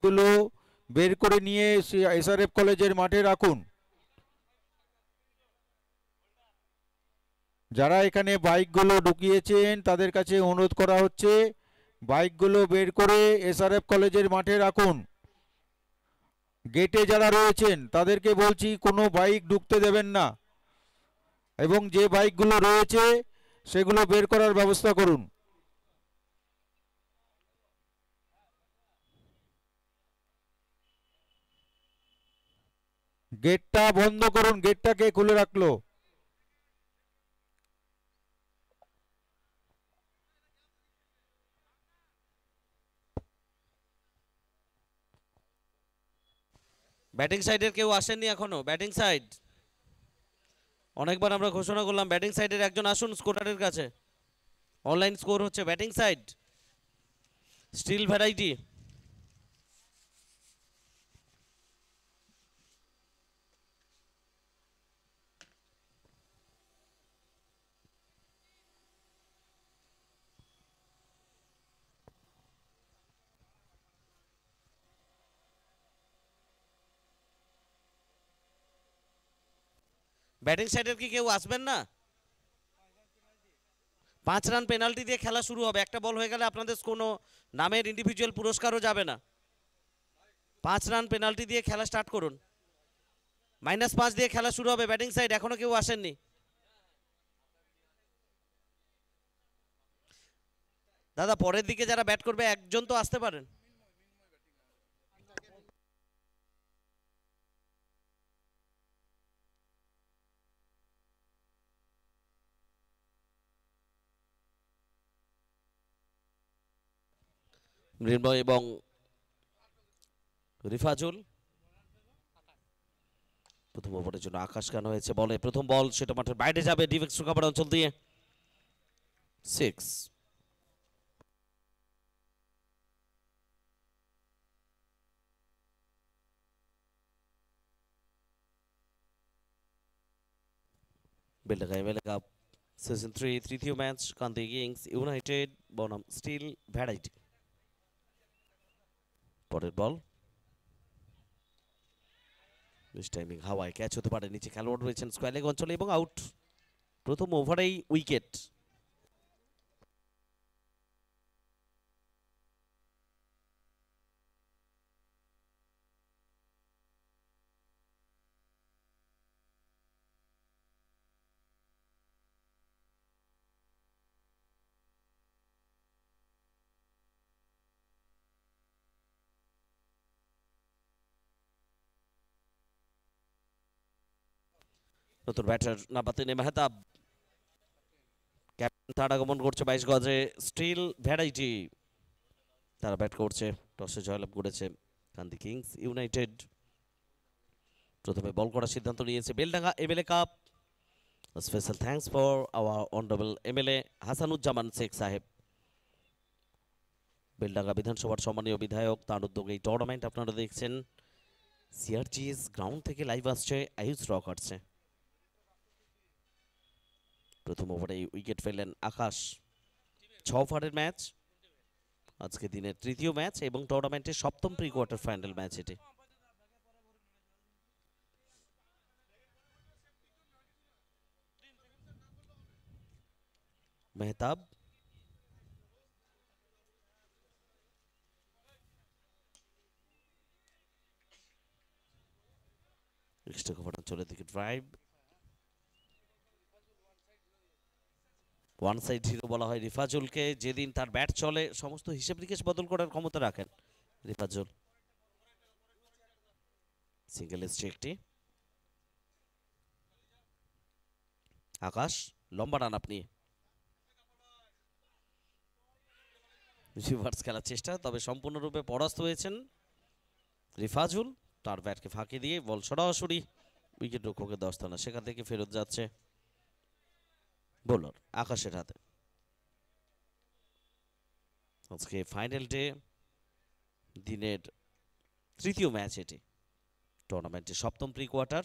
গুলো বের করে নিয়ে এসআরএফ কলেজের মাঠে রাখুন। যারা এখানে বাইকগুলো ঢুকিয়েছেন তাদের কাছে অনুরোধ করা হচ্ছে বাইকগুলো বের করে এসআরএফ কলেজের মাঠে রাখুন। গেটে যারা রয়েছেন তাদেরকে বলছি কোনো বাইক ঢুকতে দেবেন না, এবং যে বাইকগুলো রয়েছে সেগুলো বের করার ব্যবস্থা করুন। গেটটা বন্ধ করুন, গেটটাকে খুলে রাখলো। ব্যাটিং সাইডের কেউ আসেননি এখনো। ব্যাটিং সাইড অনেকবার আমরা ঘোষণা করলাম, ব্যাটিং সাইডের একজন আসুন স্কোরারের কাছে। অনলাইন স্কোর হচ্ছে batting side steel variety. Batting সাইডের কি কেউ আসবেন না? 5 রান পেনাল্টি দিয়ে খেলা শুরু হবে। একটা বল হয়ে গেলে আপনাদের কোনো নামের ইন্ডিভিজুয়াল পুরস্কারও যাবে না। 5 রান পেনাল্টি দিয়ে খেলা স্টার্ট করুন। -5 দিয়ে খেলা শুরু হবে। ব্যাটিং সাইড এখনো কেউ আসেননি। দাদা পরের দিকে যারা ব্যাট করবে একজন তো আসতে পারেন। মৃন্ময় এবং রিফাজুল। প্রথম ওভারের জন্য আকাশ খান হয়েছে বলে। প্রথম বল সেটা মাঠের বাইরে যাবে ডিফেন্স কাভার অঞ্চল দিয়ে। 6। বেলডাঙ্গা এমএলএ কাপ সিজন 3 তৃতীয় ম্যাচ কান্দি কিংস ইউনাইটেড বনাম স্টিল ভ্যারাইটি। পরের বল মিস টাইমিং হাওয়ায় ক্যাচ হতে পারে। নিচে খেলোয়াড় রয়েছেন স্কয়ার লেগ অঞ্চলে এবং আউট। প্রথম ওভারেই উইকেট। নতুন ব্যাটার নাম্বার 3 মেহতাব। ক্যাপ্টেন তার আগমন করছে 22 গজে স্টিল ভ্যারাইটি। তারা ব্যাট করছে। টসে জয়লাভ করেছে কান্দি কিংস ইউনাইটেড। প্রথমে বল করার সিদ্ধান্ত নিয়েছে Beldanga MLA cup. Special thanks for our honourable MLA Hasanuzzaman Sheikh সাহেব। বেলডাঙ্গা বিধানসভার সম্মানীয় বিধায়ক, তার উদ্যোগে এই টুর্নামেন্ট আপনারা দেখছেন। সিআরজিএস গ্রাউন্ড থেকে লাইভ আসছে আয়ুষ রকার্সে। প্রথম ওভারে উইকেট ফেললেন আকাশ। 6 ওভারের ম্যাচ, আজকে দিনের তৃতীয় ম্যাচ এবং টুর্নামেন্টের সপ্তম প্রি কোয়ার্টার ফাইনাল ম্যাচ এটি। মেহতাব এক্সট্রা কভার অঞ্চলের দিকে ড্রাইভ। ওয়ান সাইড হিরো বলা হয় রিফাজুলকে। যেদিন তার ব্যাট চলে সমস্ত হিসেব নিকেশ বদল করার ক্ষমতা রাখেন রিফাজুল। সিঙ্গেল এসছে একটি। আকাশ লম্বা রান আপনি। রিভার্স খেলার চেষ্টা, তবে সম্পূর্ণরূপে পরাস্ত হয়েছেন রিফাজুল। তার ব্যাটকে ফাঁকি দিয়ে বল সরাসরি উইকেট রক্ষকের দস্তানা, সেখান থেকে ফেরত যাচ্ছে বোলার আকাশের হাতে। আজকে ফাইনাল ডে, দিনের তৃতীয় ম্যাচ এটি, টুর্নামেন্টের সপ্তম প্রি কোয়ার্টার।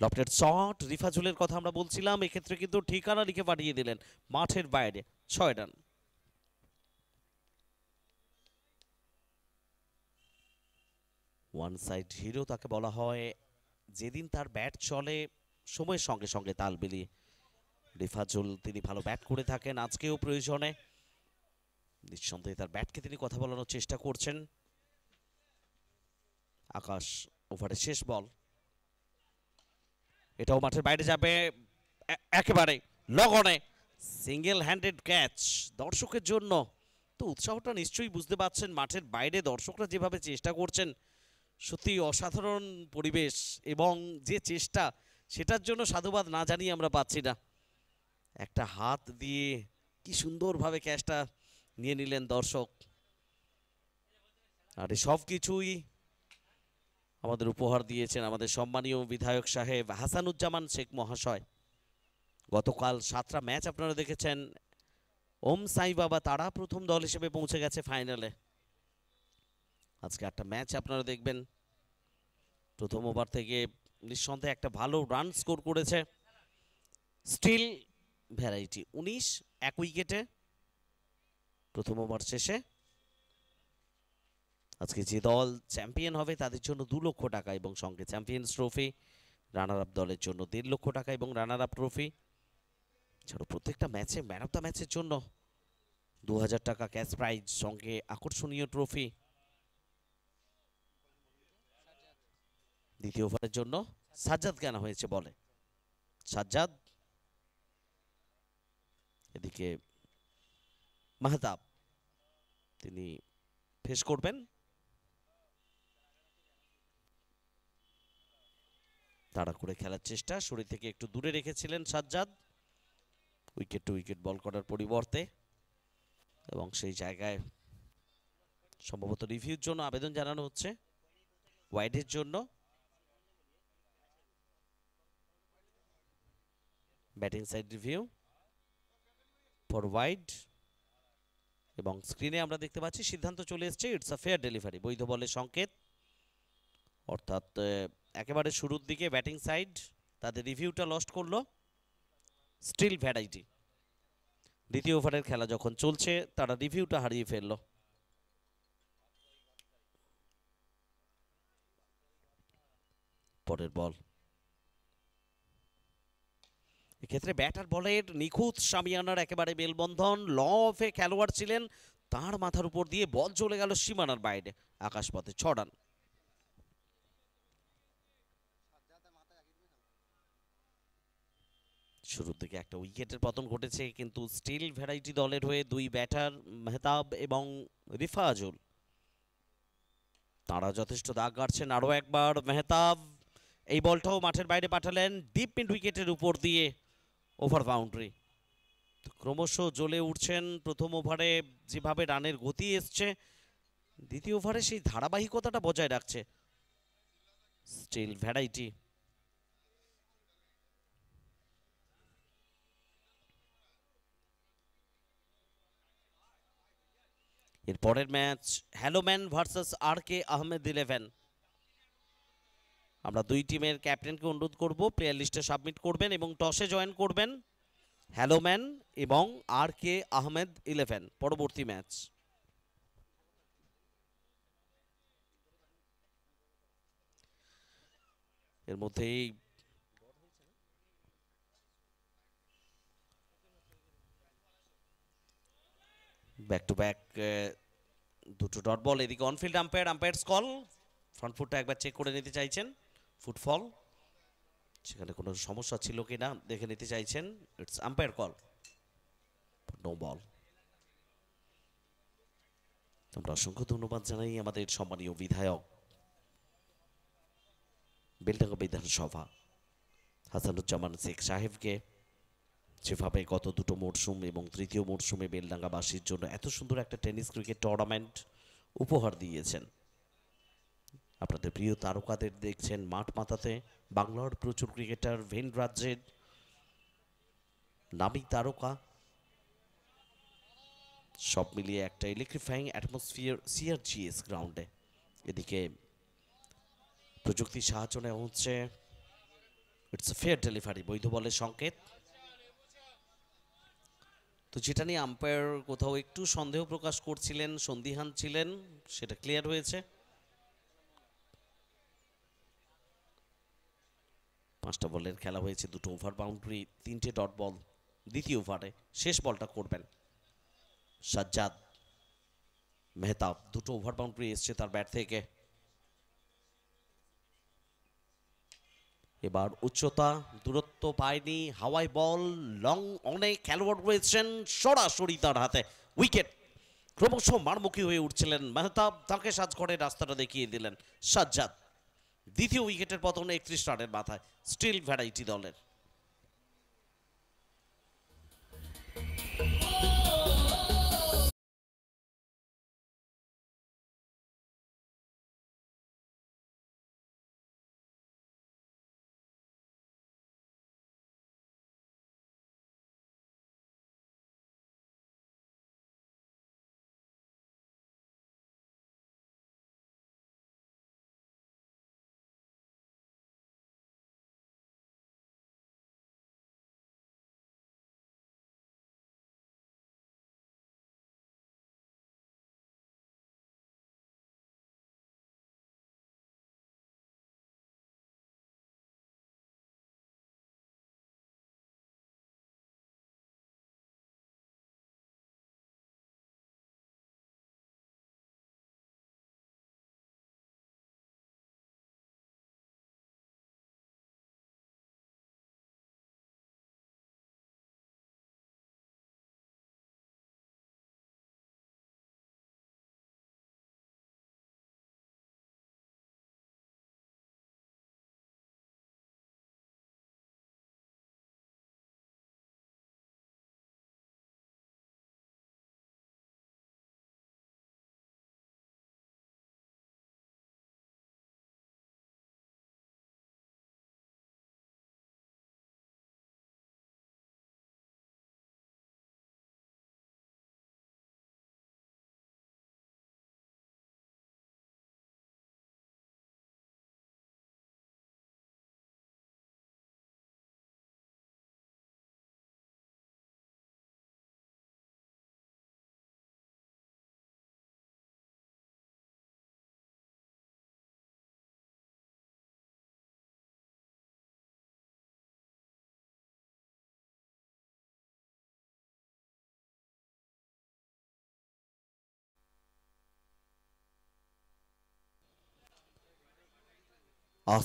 লফটেড শট রিফাজুলের কথা আমরা বলছিলাম, এক্ষেত্রে কিন্তু ঠিকানা লিখে পাঠিয়ে দিলেন মাঠের বাইরে। 6 রান। ওয়ান সাইড হিরো তাকে বলা হয়, যেদিন তার ব্যাট চলে সময়ের সঙ্গে সঙ্গে তাল মিলিয়ে। রিফাজুল তিনি ভালো ব্যাট করে থাকেন, আজকেও প্রয়োজনে নিঃসন্দেহে তার ব্যাটকে তিনি কথা বলানোর চেষ্টা করছেন। আকাশ ওভারের শেষ বল, এটাও মাঠের বাইরে যাবে, একেবারে লগনে সিঙ্গেল হ্যান্ডেড ক্যাচ। দর্শকের জন্য তো উৎসাহটা নিশ্চয়ই বুঝতে পারছেন, মাঠের বাইরে দর্শকরা যেভাবে চেষ্টা করছেন, সত্যি অসাধারণ পরিবেশ এবং যে চেষ্টা, সেটার জন্য সাধুবাদ না জানিয়ে আমরা পাচ্ছি না। একটা হাত দিয়ে কি সুন্দরভাবে ক্যাচটা নিয়ে নিলেন দর্শক। আর এই সব কিছুই আমাদের উপহার দিয়েছেন আমাদের সম্মানীয় বিধায়ক সাহেব হাসানুজ্জামান শেখ মহাশয়। গতকাল 7টা ম্যাচ আপনারা দেখেছেন, ওম সাই বাবা তারা প্রথম দল হিসেবে পৌঁছে গেছে ফাইনালে। আজকে একটা ম্যাচ আপনারা দেখবেন, প্রথম ওভার থেকে নিঃসন্দেহে একটা ভালো রান স্কোর করেছে স্টিল ভ্যারাইটি। 19 এক উইকেটে প্রথম ওভার শেষে। আজকে যে দল চ্যাম্পিয়ন হবে তাদের জন্য 2 লক্ষ টাকা এবং সঙ্গে চ্যাম্পিয়ন্স ট্রফি, রানার আপ দলের জন্য 1.5 লক্ষ টাকা এবং রানার আপ ট্রফি। এছাড়াও প্রত্যেকটা ম্যাচে ম্যান অফ দ্য ম্যাচের জন্য 2000 টাকা ক্যাশ প্রাইজ, সঙ্গে আকর্ষণীয় ট্রফি। দ্বিতীয় ওভারের জন্য সাজ্জাদ কেনা হয়েছে বলে, সাজ্জাদ, এদিকে মাহতাব তিনি ফেস করবেন। তাড়া করে খেলার চেষ্টা, শরীর থেকে একটু দূরে রেখেছিলেন সাজ্জাদ উইকেট টু উইকেট বল করার পরিবর্তে, এবং সেই জায়গায় সম্ভবত রিভিউর জন্য আবেদন জানানো হচ্ছে ওয়াইডের জন্য। Batting side review for wide, এবং স্ক্রিনে আমরা দেখতে পাচ্ছি সিদ্ধান্ত চলে এসেছে ইটস আ ফেয়ার ডেলিভারি, বৈধ বলের সংকেত। অর্থাৎ একেবারে শুরুর দিকে ব্যাটিং সাইড তাদের রিভিউটা লস্ট করলো স্টিল ভ্যারাইটি। দ্বিতীয় ওভারের খেলা যখন চলছে তারা রিভিউটা হারিয়ে ফেলল। পরের বল, এক্ষেত্রে ব্যাটার বলের নিখুঁত শামিয়ানার একেবারে মেলবন্ধন। ল অফে খেলোয়াড় ছিলেন, তার মাথার উপর দিয়ে বল চলে গেল সীমানার বাইরে, আকাশপথে 6 রান। শুরুর দিকে একটা উইকেটের পতন ঘটেছে, কিন্তু স্টিল ভ্যারাইটি দলের হয়ে 2 ব্যাটার মেহতাব এবং রিফাজুল তারা যথেষ্ট দাগ কাটছেন। আরও একবার মেহতাব এই বলটাও মাঠের বাইরে পাঠালেন ডিপ মিড উইকেটের উপর দিয়ে, ওভার বাউন্ডারি। ক্রমশ জ্বলে উঠছেন প্রথম ওভারে যেভাবে রানের গতি এসছে, দ্বিতীয় ওভারে সেই ধারাবাহিকতাটা বজায় রাখছে স্টিল ভ্যারাইটি। এর পরের match hello man versus RK Ahmed 11। আমরা 2 টিমের ক্যাপ্টেনকে অনুরোধ করব প্লেয়ার লিস্টে সাবমিট করবেন এবং টসে জয়েন করবেন হ্যালোম্যান এবং RK আহমেদ 11। পরবর্তী ম্যাচ এর মধ্যেই ব্যাক টু ব্যাক দুটো ডট বল। এদিকে অনফিল্ড আম্পায়ার্স কল, ফ্রন্ট ফুটটা একবার চেক করে নিতে চাইছেন, ফুটফল সেখানে কোনো সমস্যা ছিল কিনা দেখে নিতে চাইছেন। It's umpire call, no ball. আমরা অসংখ্য ধন্যবাদ জানাই আমাদের সম্মানীয় বিধায়ক বেলডাঙ্গা বিধানসভা হাসানুজ্জামান শেখ সাহেবকে, যেভাবে গত 2টো মরশুম এবং তৃতীয় মরশুমে বেলডাঙ্গাবাসীর জন্য এত সুন্দর একটা টেনিস ক্রিকেট টুর্নামেন্ট উপহার দিয়েছেন। আপনাদের প্রিয় তারকাদের দেখছেন মাঠ মাতাতে, বাংলার প্রচুর ক্রিকেটার, ভিন রাজ্যের নামী তারকা, সব মিলিয়ে একটা ইলেকট্রিফাইং অ্যাটমসফিয়ার CRGS গ্রাউন্ডে। এদিকে প্রযুক্তির সাহায্য নেওয়া হচ্ছে, ইটস এ ফেয়ার ডেলিভারি, বৈধ বলের সংকেত। তো যেটা নিয়ে আম্পায়ার কোথাও একটু সন্দেহ প্রকাশ করছিলেন, সন্দিহান ছিলেন, সেটা ক্লিয়ার হয়েছে। 5টা বলের খেলা হয়েছে, 2টো ওভার বাউন্ডারি, 3টে ডট বল। দ্বিতীয় ওভারে শেষ বলটা করবেন সাজ্জাদ মেহতাব। 2টো ওভার বাউন্ডারি এসছে তার ব্যাট থেকে। এবার উচ্চতা, দূরত্ব পায়নি, হাওয়াই বল, লং অনেক খেলোয়াড় রয়েছেন, সরাসরি তার হাতে উইকেট। ক্রমশ মারমুখী হয়ে উঠছিলেন মেহতাব, তাকে সাজঘরের রাস্তাটা দেখিয়ে দিলেন সাজ্জাদ। দ্বিতীয় উইকেটের পতন 31 রানের মাথায় স্টিল ভ্যারাইটি দলের।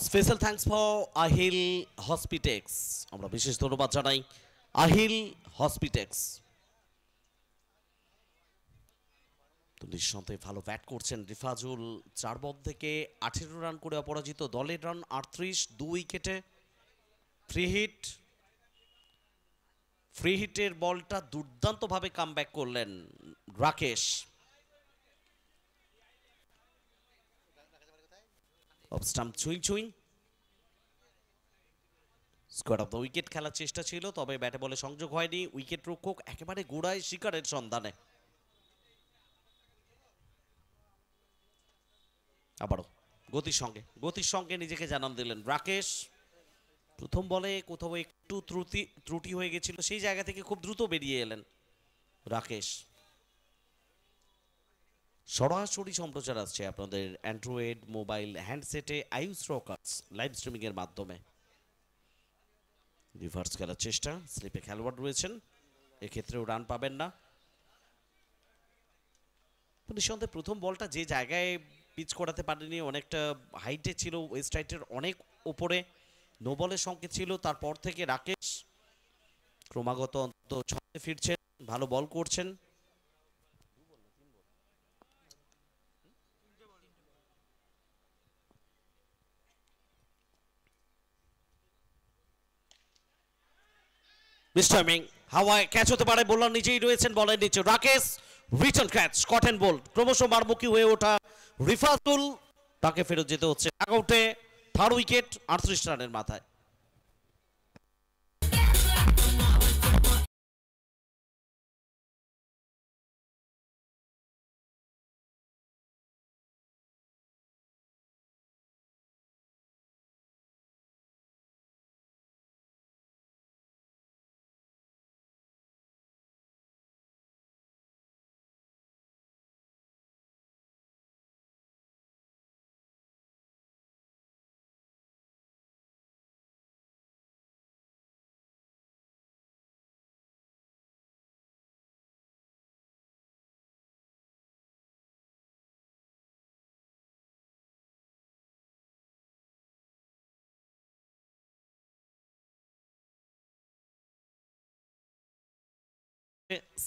Special thanks for Ahil Hospitex. আমরা বিশেষ ধন্যবাদ জানাই আহিল হসপিটেক্স। তো নিঃসন্দেহে ভালো ব্যাট করছেন রিফাজুল। 4 বল থেকে 18 রান করে অপরাজিত, দলের রান 38, 2 উইকেটে। ফ্রি হিটের বলটা দুর্দান্তভাবে কামব্যাক করলেন রাকেশ। অফ স্টাম্প ছুঁই ছুঁই, স্কোয়ার অফ দ্য উইকেট খেলার চেষ্টা ছিল, তবে ব্যাটে বলে সংযোগ হয়নি। উইকেট রক্ষক একেবারে গোড়ায় শিকারের সন্ধানে। আবারও গতির সঙ্গে নিজেকে জানান দিলেন রাকেশ। প্রথম বলে কোথাও একটু ত্রুটি হয়ে গেছিল, সেই জায়গা থেকে খুব দ্রুত বেরিয়ে এলেন রাকেশ। সরাসরি সম্প্রচার আসছে আপনাদের অ্যান্ড্রয়েড মোবাইল হ্যান্ডসেটে আয়ুষ রকার্স লাইভ স্ট্রিমিং এর মাধ্যমে। রিভার্স খেলার চেষ্টা, স্লিপে খেলোয়াড় রয়েছেন, এক্ষেত্রেও রান পাবেন না। নিঃসন্দেহে প্রথম বলটা যে জায়গায় পিচ করাতে পারেনি, অনেকটা হাইটে ছিল, ওয়েস্ট হাইটের অনেক ওপরে, নো বলের সংকেত ছিল। তারপর থেকে রাকেশ ক্রমাগত অন্তত ছন্দে ফিরছেন, ভালো বল করছেন। মিস্টাইমিং, হাওয়ায় ক্যাচ হতে পারে, বোলার নিচেই রয়েছেন, বলের নিচে Rakesh, return catch, caught and bowled. ক্রমশ মারমুখী হয়ে ওঠা রিফাতুল, তাকে ফেরত যেতে হচ্ছে আউটে। 3rd উইকেট 38 রানের মাথায়।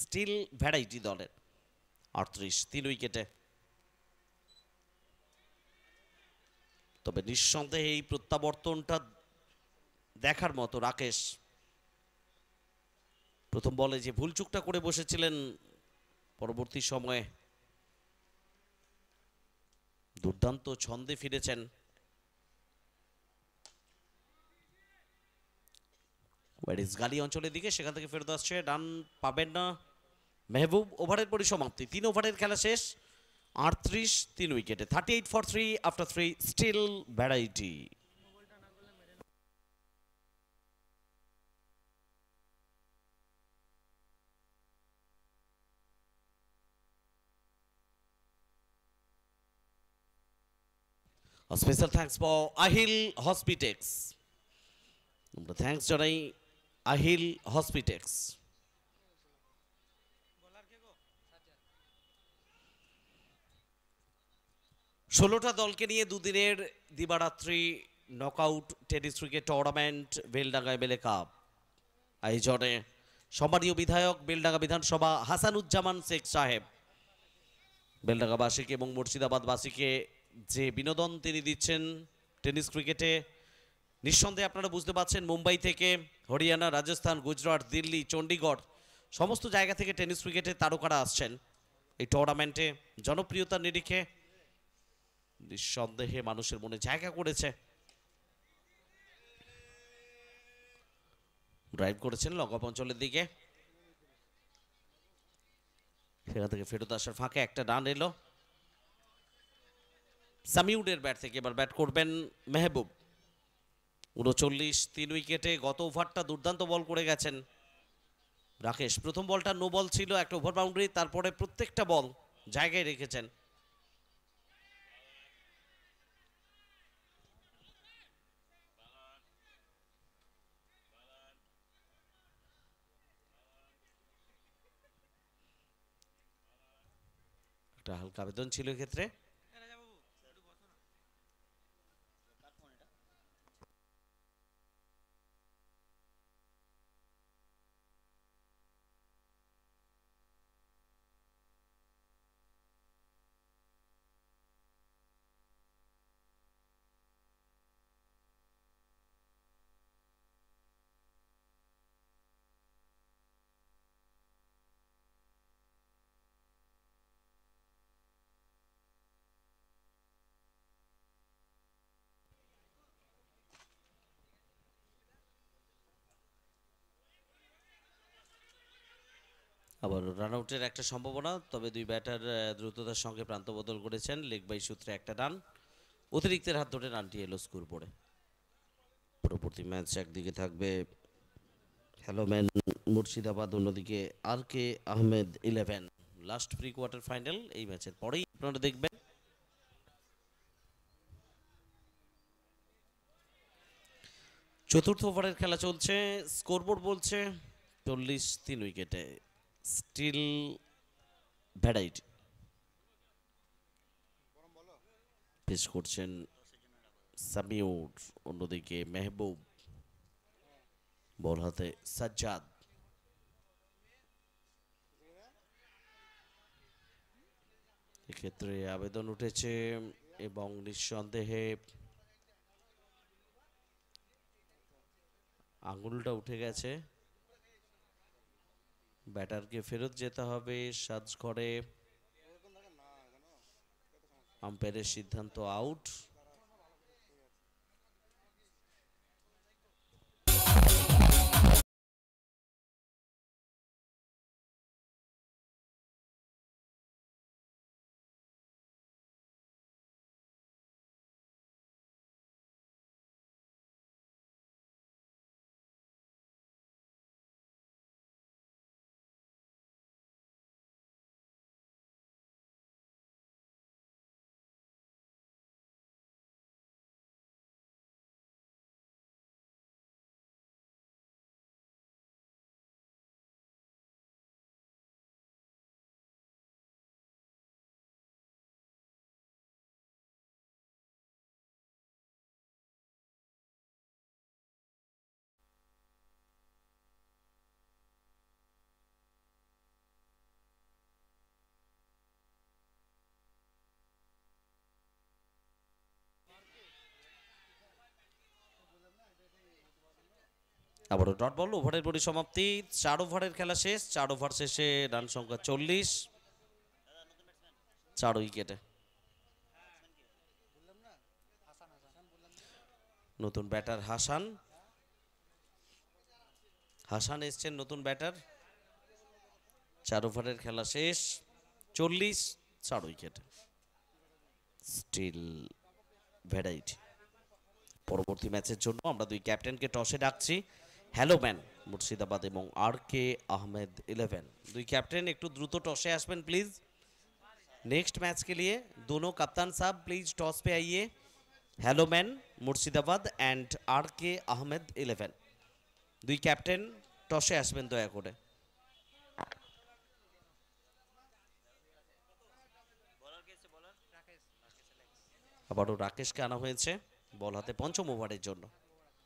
স্টিল ভ্যারাইটি দলের 38 3 উইকেটে। তবে নিঃসন্দেহে এই প্রত্যাবর্তনটা দেখার মতো। রাকেশ প্রথম বলে যে ভুল চুকটা করে বসেছিলেন, পরবর্তী সময়ে দুর্দান্ত ছন্দে ফিরেছেন। গালি অঞ্চলের দিকে, সেখান থেকে ফেরত আসছে, রান পাবেন না মেহবুব। ওভারের পরিসমাপ্তি, 3 ওভারের খেলা শেষ, 38 3 উইকেটে। 38 for 3 after 3, still variety. A special thanks for Ahil Hospitex. আমরা থ্যাঙ্কস জানাই আহিল হসপিটেক্স। ষোলোটা দলকে নিয়ে দুদিনের দিবারাত্রি knockout tennis cricket tournament Beldanga MLA cup আয়োজনে সম্মানীয় বিধায়ক বেলডাঙ্গা বিধানসভা হাসানুজ্জামান শেখ সাহেব বেলডাঙ্গাবাসীকে এবং মুর্শিদাবাদবাসীকে যে বিনোদন তিনি দিচ্ছেন টেনিস ক্রিকেটে, নিঃসন্দেহে আপনারা বুঝতে পারছেন মুম্বাই থেকে হরিয়ানা, রাজস্থান, গুজরাট, দিল্লি, চণ্ডীগড় সমস্ত জায়গা থেকে টেনিস ক্রিকেটে তারকারা আসছেন এই টুর্নামেন্টে। জনপ্রিয়তার নিরিখে নিঃসন্দেহে মানুষের মনে জায়গা করেছে। ড্রাইভ করেছেন লঙ্গপ অঞ্চলের দিকে, সেখান থেকে ফেরত আসার ফাঁকে একটা রান এলো। সামিউডের ব্যাট থেকে এবার ব্যাট করবেন মেহবুব। 39 3 উইকেটে। গত ওভারটা দুর্দান্ত বল করে গেছেন রাকেশ। প্রথম বলটা নো বল ছিল, একটা ওভার বাউন্ডারি, তারপরে প্রত্যেকটা বল জায়গায় রেখেছেন। একটা হালকা আবেদন ছিল এক্ষেত্রে। আবার রান আউটের একটা সম্ভাবনা, তবে দুই ব্যাটার দ্রুততার সঙ্গে প্রান্ত বদল করেছেন। লেগ বাই সূত্রে একটা রান, অতিরিক্তের হাত ধরে রানটি এলো স্কোর বোর্ডে। পরবর্তী ম্যাচ একদিকে থাকবে হ্যালোম্যান মুর্শিদাবাদ, অন্যদিকে আর কে Ahmed 11। Last pre quarter final এই ম্যাচের পরেই আপনারা দেখবেন। চতুর্থ ওভারের খেলা চলছে, স্কোরবোর্ড বলছে 40 3 উইকেটে স্টিল ভ্যারাইটি। পেশ করছেন সামিউর, অন্যদিকে মেহবুব, বল হাতে সাজ্জাদ। এক্ষেত্রে আবেদন উঠেছে এবং নিঃসন্দেহে আঙুলটা উঠে গেছে। ব্যাটারকে ফেরত যেতে হবে সাজঘরে। আম্পায়ারের সিদ্ধান্ত আউট। আবারও ডট বল, ওভারের পরিসমাপ্তি, 4 ওভারের খেলা শেষ। 4 ওভার শেষে রান সংখ্যা 40, 4 উইকেটে। নতুন ব্যাটার হাসান, হাসান এসছেন নতুন ব্যাটার। 4 ওভারের খেলা শেষ, 40, 4 উইকেট। Still variety. পরবর্তী ম্যাচের জন্য আমরা দুই ক্যাপ্টেনকে টসে ডাকছি। হ্যালো ম্যান মুর্শিদাবাদ এবং RK अहमद 11। দুই ক্যাপ্টেন একটু দ্রুত টসে আসবেন প্লিজ। नेक्स्ट मैच के लिए दोनों कप्तान साहब प्लीज टॉस पे आइए। Hello man Murshidabad and RK Ahmed 11। দুই ক্যাপ্টেন টসে আসবেন দয়া করে। আবারও রাকেশকে আনা হয়েছে বল হাতে পঞ্চম ওভারের জন্য।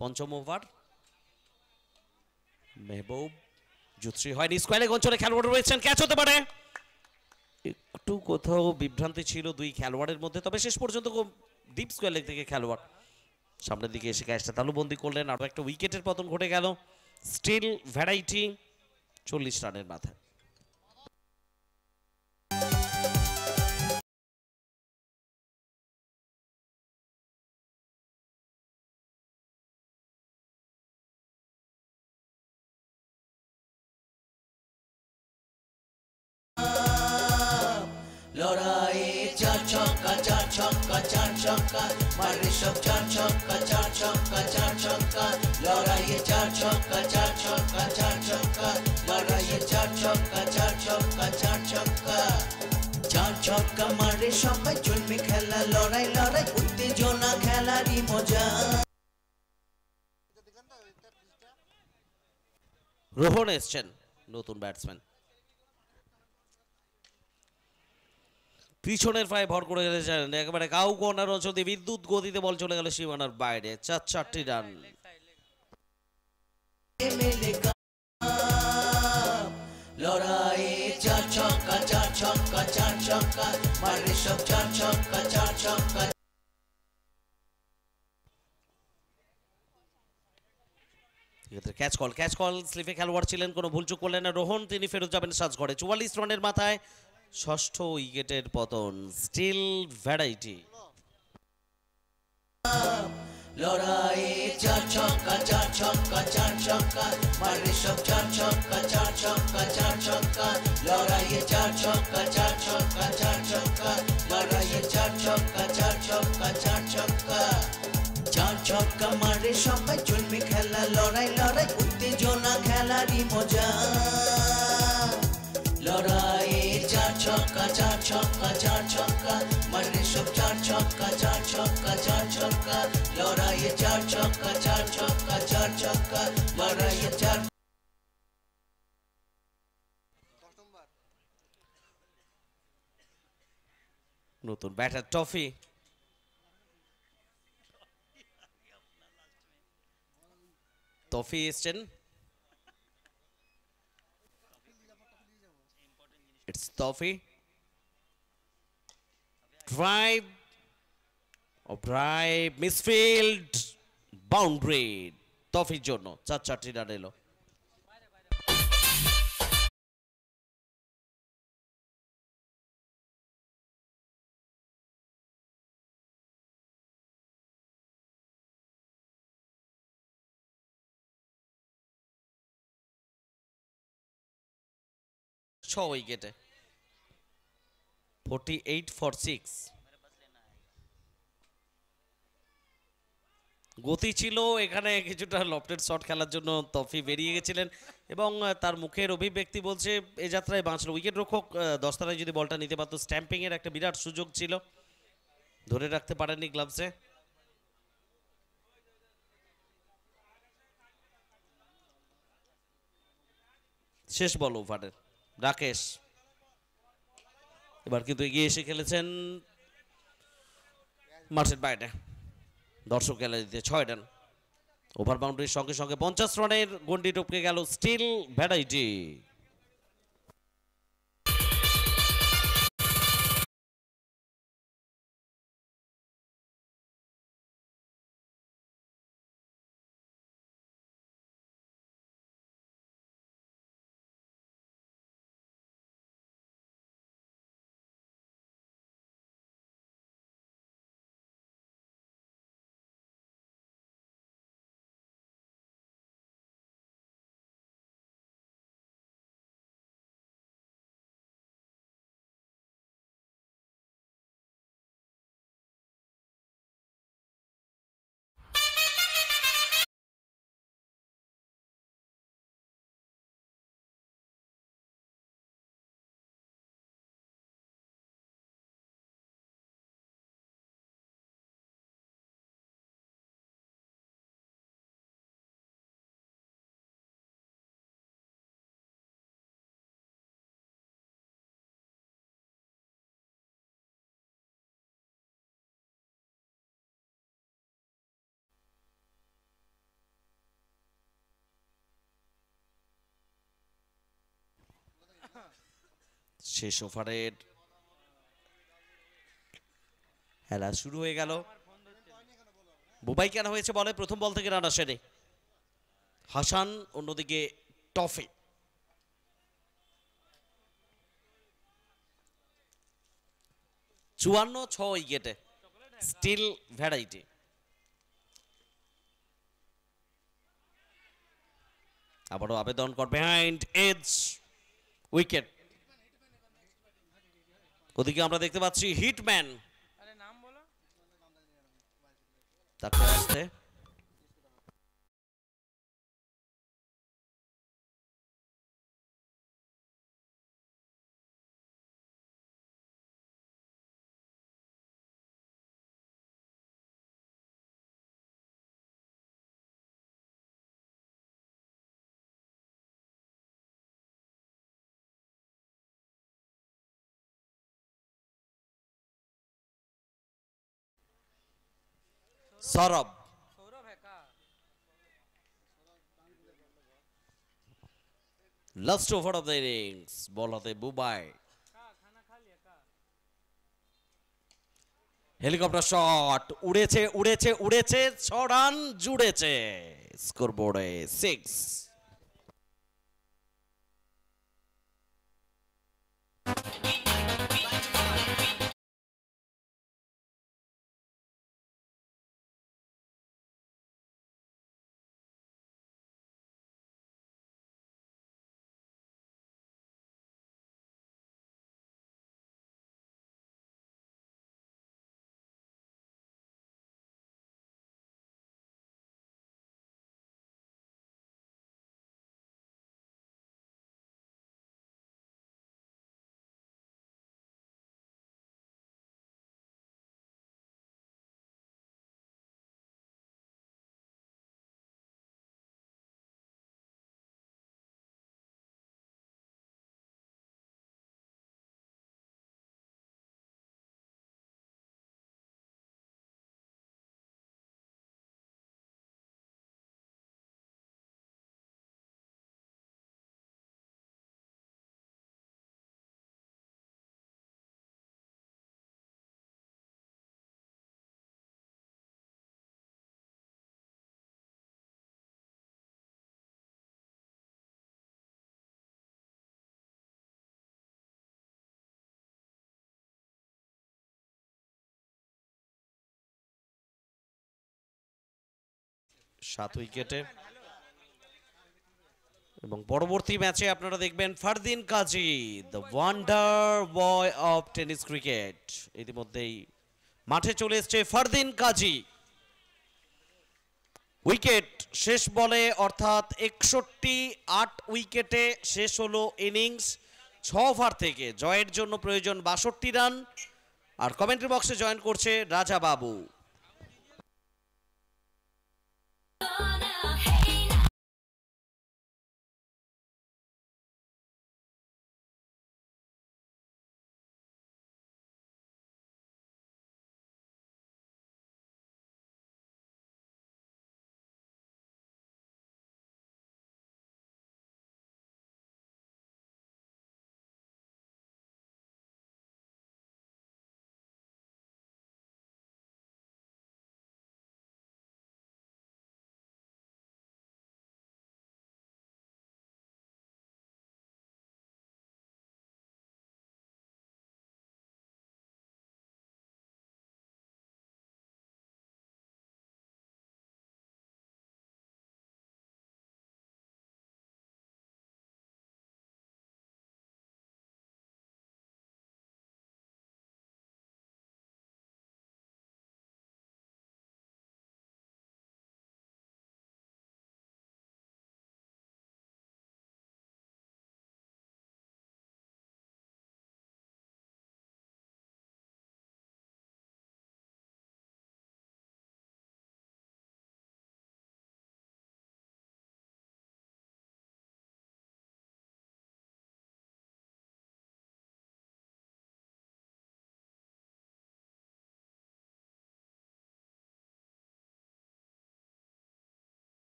পঞ্চম ওভার, মেহবুব জুথ্রি হয়নি, স্কোয়ারে অঞ্চলে খেলোয়াড় রয়েছেন, ক্যাচ হতে পারে। একটু কোথাও বিভ্রান্তি ছিল দুই খেলোয়াড়ের মধ্যে, তবে শেষ পর্যন্ত ডিপ স্কোয়ার লেগ থেকে খেলোয়াড় সামনের দিকে এসে ক্যাচটা তালুবন্দি করলেন। আরও একটা উইকেটের পতন ঘটে গেল। স্টিল ভ্যারাইটি 40 রানের মাথায়। লড়াইয়ে চার ছক্কা চার ছক্কা চার ছক্কা মারে সব চার ছক্কা চার ছক্কা চার ছক্কা লড়াইয়ে চার ছক্কা চার ছক্কা চার ছক্কা লড়াইয়ে চার ছক্কা চার ছক্কা চার ছক্কা চার ছক্কা মারে সবাই চলবে খেলা লড়াই লড়াই উত্তেজনা খেলারই মজা। রোহন এসছেন নতুন ব্যাটসম্যান। পিছনের পায়ে ভর করে গেলেন একেবারে কাউ কর্নার অঞ্চল দিয়ে বিদ্যুৎ গতিতে বল চলে গেল সীমানার বাইরে। 4টি রান। লড়াইয়ে চার ছক্কা চার ছক্কা চার ছক্কা মারে সব চার ছক্কা চার ছক্কা। ক্যাচ কল স্লিপে খেলোয়াড় ছিলেন, কোনো ভুলচুক করলেন না রোহন, তিনি ফেরত যাবেন সাজঘরে। 44 রানের মাথায় ষষ্ঠ উইকেটের পতন। Steel variety. লড়াইয়ে চার ছক্কা চার ছক্কা চার ছক্কা মারে সব চার ছক্কা চার ছক্কা চার ছক্কা লড়াইয়ে চার ছক্কা চার ছক্কা চার ছক্কা লড়াইয়ে চার ছক্কা চার ছক্কা চার ছক্কা চার ছক্কা মারে সবাই চলবে খেলা লড়াই লড়াই উত্তেজনা খেলারই মজা। লড়াইয়ে চার ছক্কা চার ছক্কা চার ছক্কা মারে সব চার ছক্কা চার ছক্কা চার ছক্কা লড়াইয়ে চার ছক্কা চার ছক্কা চার ছক্কা লড়াইয়ে চার। নতুন ব্যাটার টফি। টফি এসছেন। It's Toffee. Drive. Misfield. Boundary. Toffeeর জন্য 4টি রান এলো। উইকেটে 48 for 6। গতি ছিল এখানে, কিছুটা লফটেড শট খেলার জন্য তফি বেরিয়ে গেছিলেন এবং তার মুখের অভিব্যক্তি বলছে এ যাত্রায় বাঁচল। উইকেট রক্ষক দস্তানায় যদি বলটা নিতে পারতো, স্ট্যাম্পিং এর একটা বিরাট সুযোগ ছিল, ধরে রাখতে পারেননি গ্লাভসে। শেষ বল ওভারের। রাকেশ এবার কিন্তু এগিয়ে এসে খেলেছেন মাঠের বাইরে, দর্শক গ্যালারিতে 6 রান। ওভার বাউন্ডারির সঙ্গে সঙ্গে 50 রানের গন্ডি টপকে গেল স্টিল ভ্যারাইটি। শেষ ওভারের খেলা শুরু হয়ে গেল। বুবাই কেন হয়েছে বলে প্রথম বল থেকে রান আসেনি। হাসান অন্যদিকে টফে। চুয়ান্ন 6 উইকেটে স্টিল ভ্যারাইটি। আবারও আবেদন কর বিহাইন্ড এজ উইকেট। ওদিকে আমরা দেখতে পাচ্ছি হিটম্যান তাকে আসতে Sourav. Last over of the innings, ball হাতে বুবাই। হেলিকপ্টার শট, উড়েছে উড়েছে উড়েছে, 6 রান জুড়েছে স্কোরবোর্ডে 6। সাত উইকেটে। এবং পরবর্তী ম্যাচে আপনারা দেখবেন Fardin Kazi, the wonder boy of tennis cricket. ইতিমধ্যেই মাঠে চলে এসেছে ফারদিন কাজী। উইকেট শেষ বলে, অর্থাৎ 61 উইকেটে শেষ হলো ইনিংস। 6 ওভার থেকে জয়ের জন্য প্রয়োজন 62 রান। আর কমেন্ট্রি বক্সে জয়েন করছে রাজা বাবু।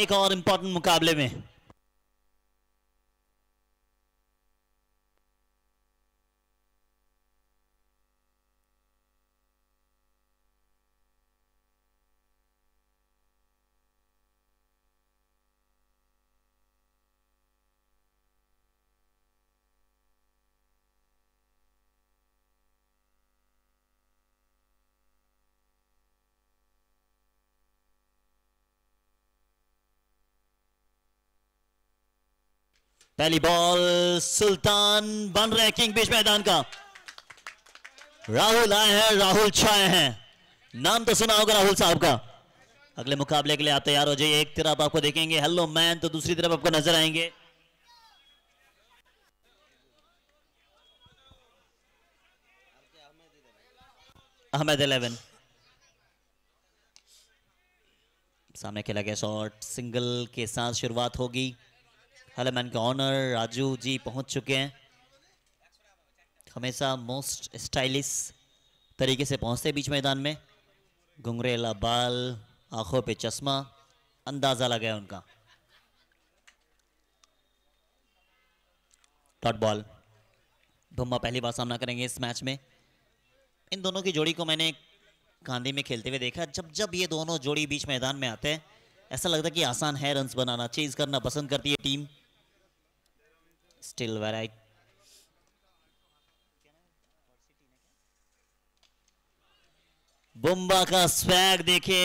एक और इंपॉर्टेंट मुकाबले में। पहली बॉल सुल्तान बन रहे किंग बीच मैदान का। राहुल आए हैं, राहुल छाए हैं, नाम तो सुना होगा राहुल साहब का। अगले मुकाबले के लिए आप तैयार हो जाइए। एक तरफ आपको देखेंगे हेलो मैन, तो दूसरी तरफ आपको नजर आएंगे अहमद 11। सामने खेला गया शॉट सिंगल के साथ शुरुआत होगी। हेलो मैन का ऑनर राजू जी पहुंच चुके हैं। हमेशा मोस्ट स्टाइलिश तरीके से पहुंचते बीच मैदान में। घुंघरेला बाल, आंखों पे चश्मा, अंदाजा लगा है उनका। Dot ball. बुम्मा पहली बार सामना करेंगे इस मैच में। इन दोनों की जोड़ी को मैंने गांधी में खेलते हुए देखा। जब जब ये दोनों जोड़ी बीच मैदान में आते हैं ऐसा लगता है कि आसान है रन्स बनाना, चेज करना पसंद करती है टीम। स्टिल वेराइट बुम्बा का स्वैग देखे।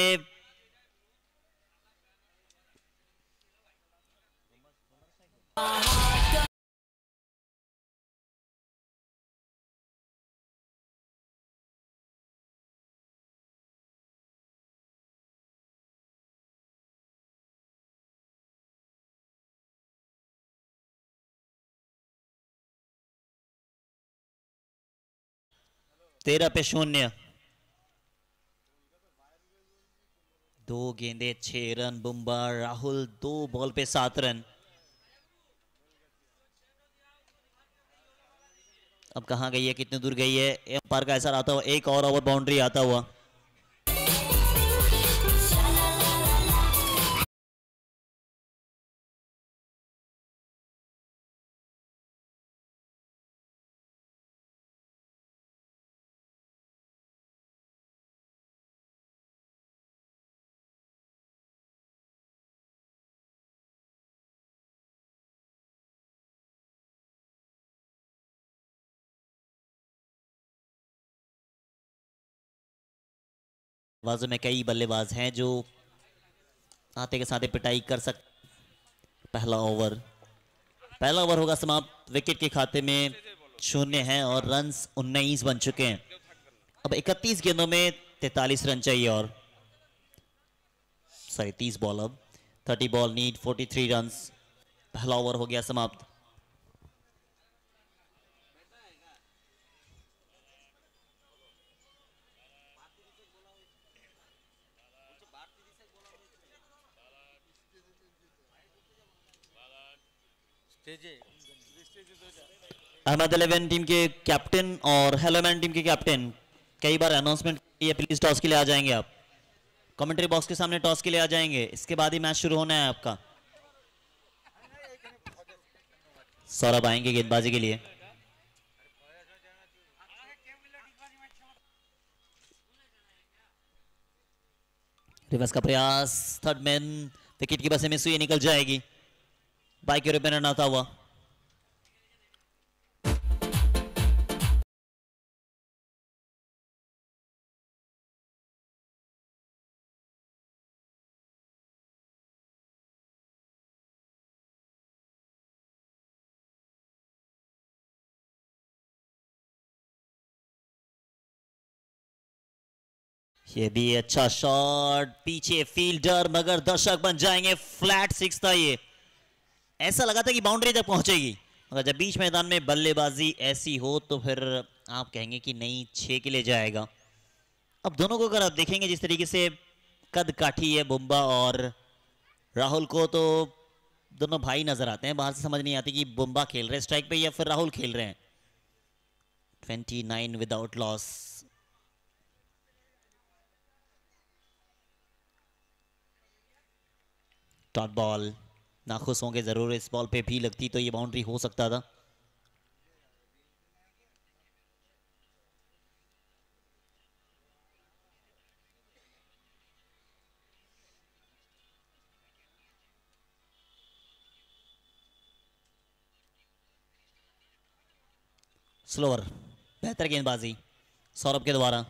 तेरह पे 0। 2 गेंदे 6 रन बुम्बा। राहुल 2 बॉल पे 7 रन। अब कहां गई है, कितनी दूर गई है, एम्पायर का ऐसा आता हुआ एक और ओवर बाउंड्री आता हुआ। बाजू में कई बल्लेबाज हैं जो आते के साथ ही पिटाई कर सकते। पहला ओवर होगा समाप्त। विकेट के खाते में 0 है और रन्स 19 बन चुके हैं। अब 31 गेंदों में 43 रन चाहिए और 30 बॉल। अब 30 बॉल नीड 43 रन्स। पहला ओवर हो गया समाप्त। अहमद 11 टीम के कैप्टन और हेलो मैन टीम के कैप्टन कई बार अनाउंसमेंट किया, प्लीज टॉस के लिए आ जाएंगे आप। कमेंट्री बॉक्स के सामने टॉस के लिए आ जाएंगे, इसके बाद ही मैच शुरू होना है आपका। सौरभ आएंगे गेंदबाजी के लिए। रिवर्स का प्रयास, थर्ड मैन विकेट की बस मिस हुई, निकल जाएगी। बाइक के रूप में रन आता हुआ। ये भी अच्छा शॉट, पीछे फील्डर मगर दर्शक बन जाएंगे। फ्लैट 6 था ये। ऐसा लगा था कि बाउंड्री तक पहुंचेगी, मगर जब बीच मैदान में बल्लेबाजी ऐसी हो तो फिर आप कहेंगे कि नहीं 6 के लिए जाएगा। अब दोनों को अगर आप देखेंगे जिस तरीके से कद काठी है बुम्बा और राहुल को, तो दोनों भाई नजर आते हैं। बाहर से समझ नहीं आती कि बुम्बा खेल रहे स्ट्राइक पे या फिर राहुल खेल रहे हैं। 29 विदाउट लॉस। डॉट बॉल, नाखुश होंगे जरूर, इस बॉल पे भी लगती तो ये बाउंड्री हो सकता था। स्लोअर, बेहतर गेंदबाजी सौरभ के द्वारा।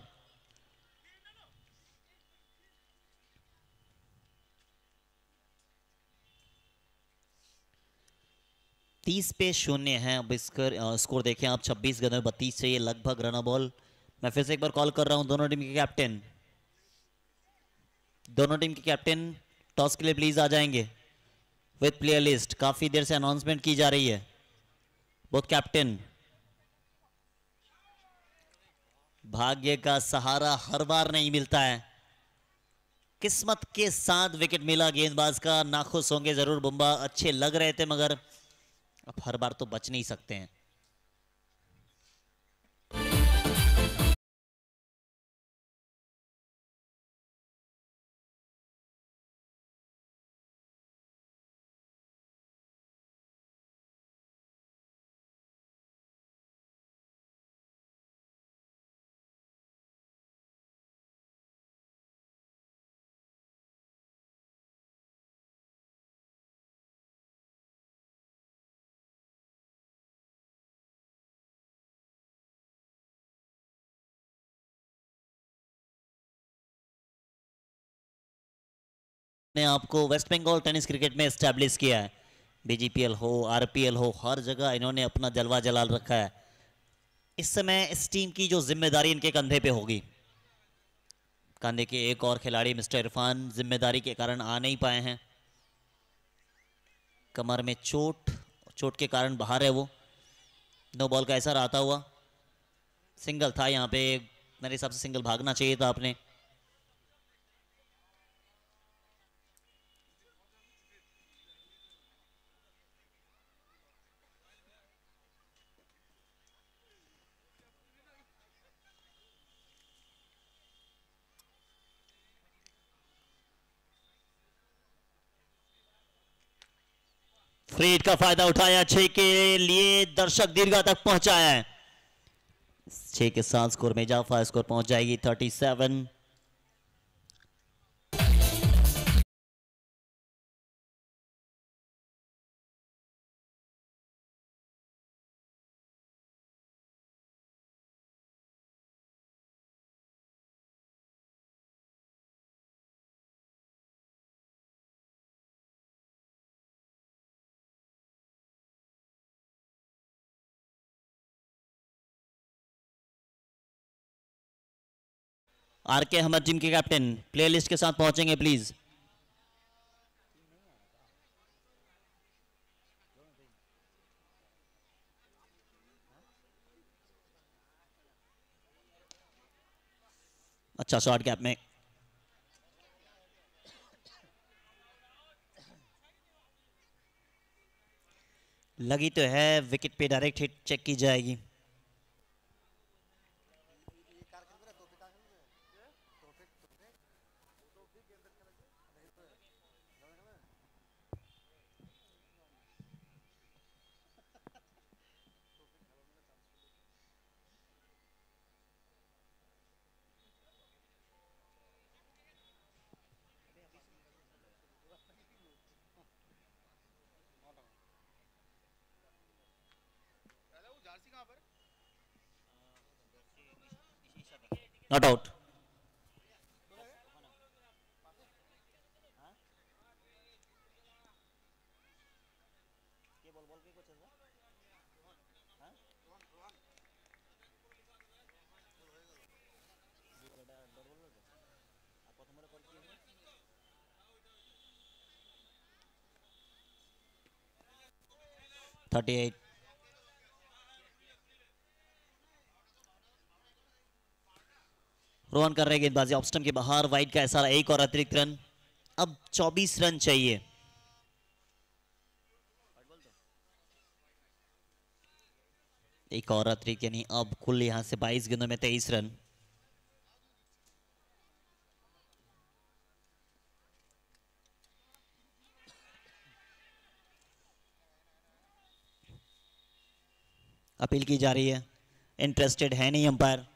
तीस पे 0 है। अब स्कोर देखें आप, 26 गेंदों में 32 चाहिए, लगभग रन बॉल। मैं फिर से एक बार कॉल कर रहा हूं दोनों टीम के कैप्टन, दोनों टीम के कैप्टन टॉस के लिए प्लीज आ जाएंगे विद प्लेयर लिस्ट। काफी देर से अनाउंसमेंट की जा रही है। बोथ कैप्टन, भाग्य का सहारा हर बार नहीं मिलता है, किस्मत के साथ विकेट मिला गेंदबाज का। नाखुश होंगे जरूर, बुम्बा अच्छे लग रहे थे मगर अब हर बार तो बच नहीं सकते हैं। ने आपको वेस्ट बंगाल टेनिस क्रिकेट में एस्टैब्लिश किया है। बीजीपीएल हो, आरपीएल हो, हर जगह इन्होंने अपना जलवा जलाल रखा है। इस समय इस टीम की जो जिम्मेदारी इनके कंधे पे होगी। कंधे के एक और खिलाड़ी मिस्टर इरफान जिम्मेदारी के कारण आ नहीं पाए हैं, कमर में चोट के कारण बाहर है वो। नो बॉल का असर आता हुआ, सिंगल था यहाँ पे, मेरे हिसाब से सिंगल भागना चाहिए था आपने। फ्री हिट का फायदा उठाया, 6 के लिए दर्शक दीर्घा तक पहुंचाया है। 6 के साथ स्कोर में इजाफा, स्कोर पहुंच जाएगी 37। आरके अहमद टीम के कैप्टन प्लेलिस्ट के साथ पहुंचेंगे प्लीज। अच्छा शॉर्ट गैप में लगी तो है, विकेट पे डायरेक्ट हिट चेक की जाएगी। Not out. रोहन कर रहे गेंदबाजी ऑफ स्टंप के बाहर, वाइड का ऐसा एक और अतिरिक्त रन। अब 24 रन चाहिए। एक और अतिरिक्त, यानी अब कुल यहां से 22 गेंदों में 23 रन। अपील की जा रही है, इंटरेस्टेड है नहीं अंपायर।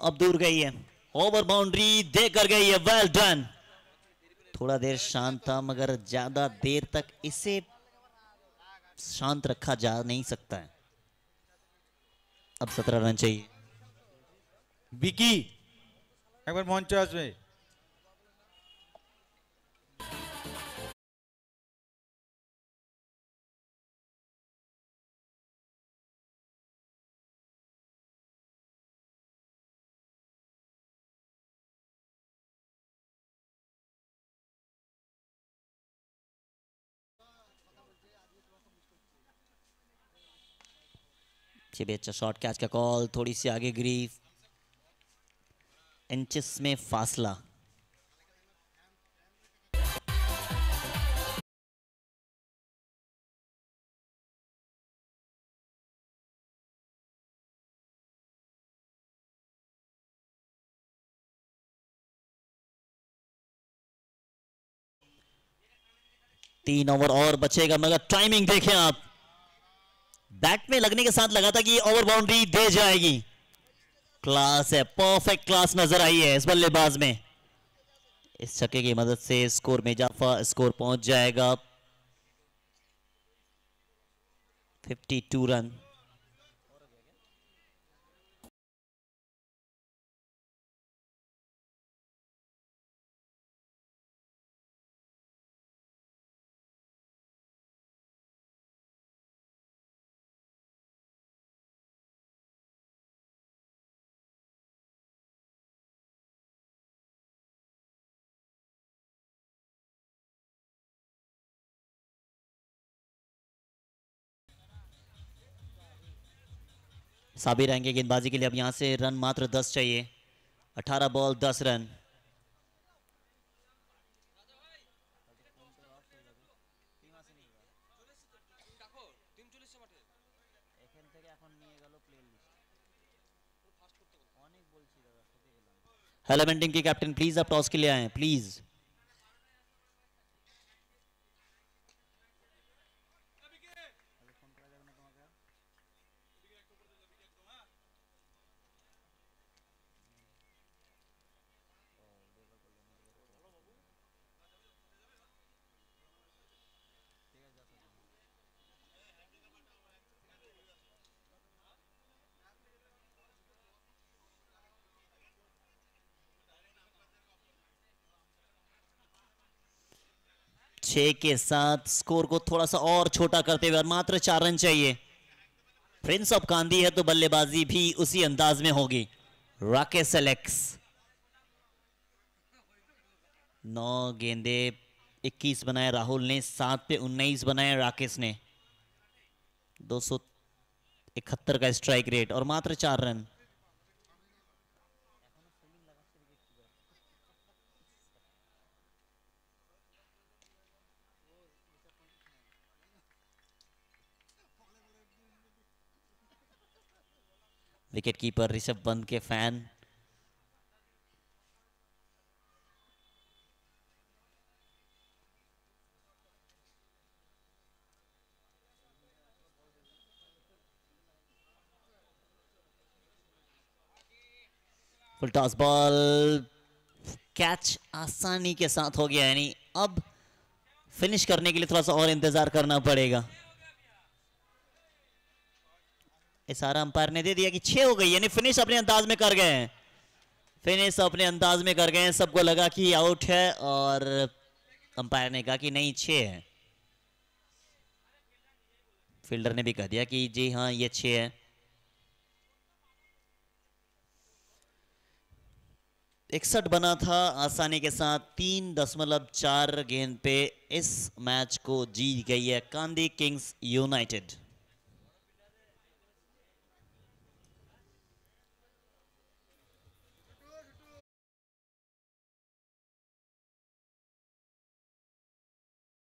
अब दूर गई है, ओवर बाउंड्री देकर गई है, वेल डन। थोड़ा देर शांत था मगर ज्यादा देर तक इसे शांत रखा जा नहीं सकता है। अब 17 रन चाहिए। বিকি একবার মঞ্চে আসবে। ये भी अच्छा शॉट, कैच का कॉल, थोड़ी सी आगे गिरी, इंचेस में फासला। तीन ओवर और बचेगा मगर टाइमिंग देखें आप, बैट में लगने के साथ लगा था कि ओवर बाउंड्री दे जाएगी। क्लास है, परफेक्ट क्लास नजर आई है इस बल्लेबाज में। इस छक्के की मदद से स्कोर में इजाफा, स्कोर पहुंच जाएगा 52 रन। साबिर आएंगे गेंदबाजी के लिए। अब यहां से रन मात्र 10 चाहिए, 18 बॉल 10 रन। हेलो टीम के कैप्टन, प्लीज आप टॉस के लिए आए प्लीज। छह के साथ स्कोर को थोड़ा सा और छोटा करते हुए मात्र 4 रन चाहिए। प्रिंस ऑफ कांदी है तो बल्लेबाजी भी उसी अंदाज में होगी। राकेश एलेक्स 9 गेंदे 21 बनाए राहुल ने, 7 पे 19 बनाए राकेश ने, 271 का स्ट्राइक रेट और मात्र 4 run. Wicket keeper Rishabh Pant के fan full toss ball, catch आसानी के साथ हो गया, यानी अब फिनिश करने के लिए थोड़ा सा और इंतजार करना पड़ेगा। इशारा अंपायर ने दे दिया कि 6 हो गई, यानी फिनिश अपने अंदाज में कर गए हैं, फिनिश अपने अंदाज में कर गए हैं। सबको लगा कि आउट है और अंपायर ने कहा कि नहीं 6 है। फील्डर ने भी कह दिया कि जी हाँ ये 6 है। 61 बना था आसानी के साथ, 3.4 गेंद पे इस मैच को जीत गई है कांदी किंग्स यूनाइटेड।